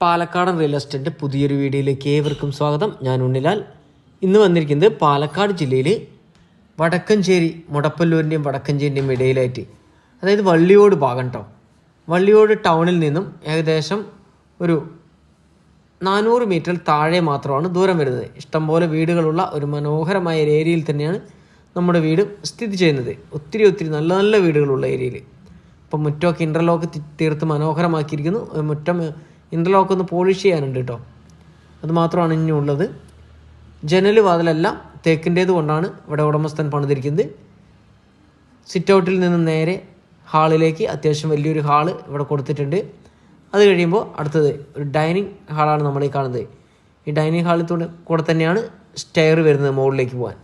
പാലക്കാടൻ real estate പുതിയൊരു വീഡിയോയിലേക്ക് ഏവർക്കും സ്വാഗതം. ഞാൻ ഉണ്ണിലാൽ. ഇന്ന് വന്നിരിക്കുന്നത് പാലക്കാട് ജില്ലയിൽ വടക്കഞ്ചേരി, മുടപ്പല്ലൂരിൻ്റെയും വടക്കഞ്ചേരിൻ്റെയും ഇടയിലായിട്ട്, അതായത് വള്ളിയോട് ഭാഗം കേട്ടോ. വള്ളിയോട് ടൗണിൽ നിന്നും ഏകദേശം ഒരു 400 മീറ്റർ താഴെ മാത്രമാണ് ദൂരം വരുന്നത്. ഇഷ്ടംപോലെ വീടുകളുള്ള ഒരു മനോഹരമായ ഒരു ഏരിയയിൽ തന്നെയാണ് നമ്മുടെ വീട് സ്ഥിതി ചെയ്യുന്നത്. ഒത്തിരി നല്ല നല്ല വീടുകളുള്ള ഏരിയയിൽ. ഇപ്പം മുറ്റമൊക്കെ ഇൻ്റർലോക്ക് തീർത്ത് മനോഹരമാക്കിയിരിക്കുന്നു. മുറ്റം ഇൻ്റർലോക്ക് ഒന്ന് പോളിഷ് ചെയ്യാനുണ്ട് കേട്ടോ. അത് മാത്രമാണ് ഇനി ഉള്ളത്. ജനൽ വാതിലെല്ലാം തേക്കിൻ്റേത് കൊണ്ടാണ് ഇവിടെ ഉടമസ്ഥൻ പണിതിരിക്കുന്നത്. സിറ്റ് ഔട്ടിൽ നിന്ന് നേരെ ഹാളിലേക്ക് അത്യാവശ്യം വലിയൊരു ഹാള് ഇവിടെ കൊടുത്തിട്ടുണ്ട്. അത് കഴിയുമ്പോൾ അടുത്തത് ഒരു ഡൈനിങ് ഹാളാണ് നമ്മൾ ഈ കാണുന്നത്. ഈ ഡൈനിങ് ഹാളിൽ കൂടെ തന്നെയാണ് സ്റ്റെയർ വരുന്നത് മുകളിലേക്ക് പോകാൻ.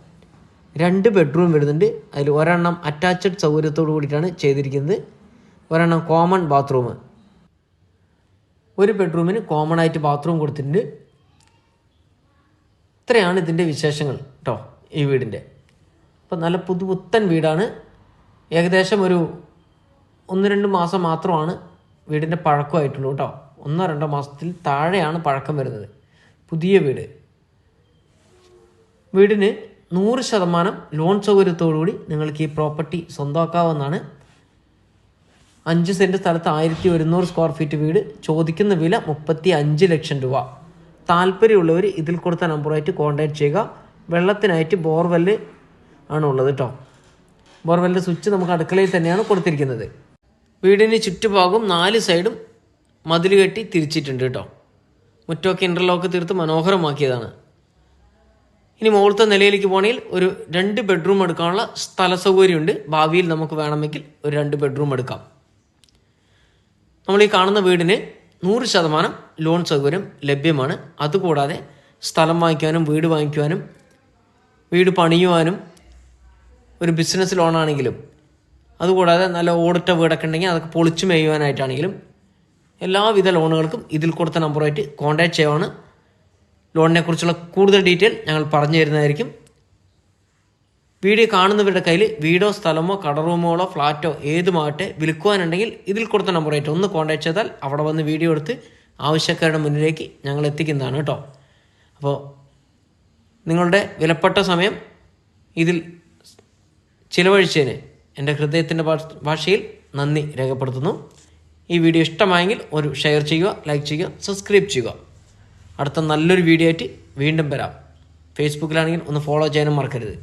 2 ബെഡ്റൂം വരുന്നുണ്ട്. അതിൽ ഒരെണ്ണം അറ്റാച്ച്ഡ് സൗകര്യത്തോടു കൂടിയിട്ടാണ് ചെയ്തിരിക്കുന്നത്. ഒരെണ്ണം കോമൺ ബാത്റൂം. ഒരു ബെഡ്റൂമിന് കോമൺ ആയിട്ട് ബാത്റൂം കൊടുത്തിട്ടുണ്ട്. ഇത്രയാണ് ഇതിൻ്റെ വിശേഷങ്ങൾ കേട്ടോ ഈ വീടിൻ്റെ. അപ്പോൾ നല്ല പുതുപുത്തൻ വീടാണ്. ഏകദേശം ഒരു 1-2 മാസം മാത്രമാണ് വീടിൻ്റെ പഴക്കമായിട്ടുള്ളൂ കേട്ടോ. 1-2 മാസത്തിൽ താഴെയാണ് പഴക്കം വരുന്നത്. പുതിയ വീട്. വീടിന് 100% ലോൺ സൗകര്യത്തോടുകൂടി നിങ്ങൾക്ക് ഈ പ്രോപ്പർട്ടി സ്വന്തമാക്കാവുന്നതാണ്. 5 സെൻറ്റ് സ്ഥലത്ത് 1100 സ്ക്വയർ ഫീറ്റ് വീട്. ചോദിക്കുന്ന വില 35 ലക്ഷം രൂപ. താല്പര്യമുള്ളവർ ഇതിൽ കൊടുത്ത നമ്പറുമായിട്ട് കോൺടാക്ട് ചെയ്യുക. വെള്ളത്തിനായിട്ട് ബോർവെല്ല് ആണ് ഉള്ളത് കേട്ടോ. ബോർവെല്ലിൻ്റെ സ്വിച്ച് നമുക്ക് അടുക്കളയിൽ തന്നെയാണ് കൊടുത്തിരിക്കുന്നത്. വീടിന് ചുറ്റുഭാഗം 4 സൈഡും മതിൽ കെട്ടി തിരിച്ചിട്ടുണ്ട് കേട്ടോ. മുറ്റമൊക്കെ ഇൻ്റർലോക്ക് തീർത്ത് മനോഹരമാക്കിയതാണ്. ഇനി മുകളിലത്തെ നിലയിലേക്ക് പോകണമെങ്കിൽ ഒരു 2 ബെഡ്റൂം എടുക്കാനുള്ള സ്ഥല സൗകര്യമുണ്ട്. ഭാവിയിൽ നമുക്ക് വേണമെങ്കിൽ ഒരു 2 ബെഡ്റൂം എടുക്കാം. നമ്മൾ ഈ കാണുന്ന വീടിന് 100% ലോൺ സൗകര്യം ലഭ്യമാണ്. അതുകൂടാതെ സ്ഥലം വാങ്ങിക്കുവാനും വീട് വാങ്ങിക്കുവാനും വീട് പണിയുവാനും ഒരു ബിസിനസ് ലോണാണെങ്കിലും, അതുകൂടാതെ നല്ല ഓടിട്ട വീടൊക്കെ ഉണ്ടെങ്കിൽ അതൊക്കെ പൊളിച്ചു മേയുവാനായിട്ടാണെങ്കിലും എല്ലാവിധ ലോണുകൾക്കും ഇതിൽ കൊടുത്ത നമ്പറുമായിട്ട് കോൺടാക്ട് ചെയ്യുവാണ്. ലോണിനെക്കുറിച്ചുള്ള കൂടുതൽ ഡീറ്റെയിൽ ഞങ്ങൾ പറഞ്ഞു തരുന്നതായിരിക്കും. വീഡിയോ കാണുന്നവരുടെ കയ്യിൽ വീടോ സ്ഥലമോ കട റൂമുകളോ ഫ്ലാറ്റോ ഏതുമാകട്ടെ വിൽക്കുവാനുണ്ടെങ്കിൽ ഇതിൽ കൊടുത്ത നമ്പറായിട്ട് ഒന്ന് കോൺടാക്ട് ചെയ്താൽ അവിടെ വന്ന് വീഡിയോ എടുത്ത് ആവശ്യക്കാരുടെ മുന്നിലേക്ക് ഞങ്ങൾ എത്തിക്കുന്നതാണ് കേട്ടോ. അപ്പോൾ നിങ്ങളുടെ വിലപ്പെട്ട സമയം ഇതിൽ ചിലവഴിച്ചതിന് എൻ്റെ ഹൃദയത്തിൻ്റെ ഭാഷയിൽ നന്ദി രേഖപ്പെടുത്തുന്നു. ഈ വീഡിയോ ഇഷ്ടമായെങ്കിൽ ഒരു ഷെയർ ചെയ്യുക, ലൈക്ക് ചെയ്യുക, സബ്സ്ക്രൈബ് ചെയ്യുക. അടുത്ത നല്ലൊരു വീഡിയോ ആയിട്ട് വീണ്ടും വരാം. ഫേസ്ബുക്കിലാണെങ്കിൽ ഒന്ന് ഫോളോ ചെയ്യാനും മറക്കരുത്.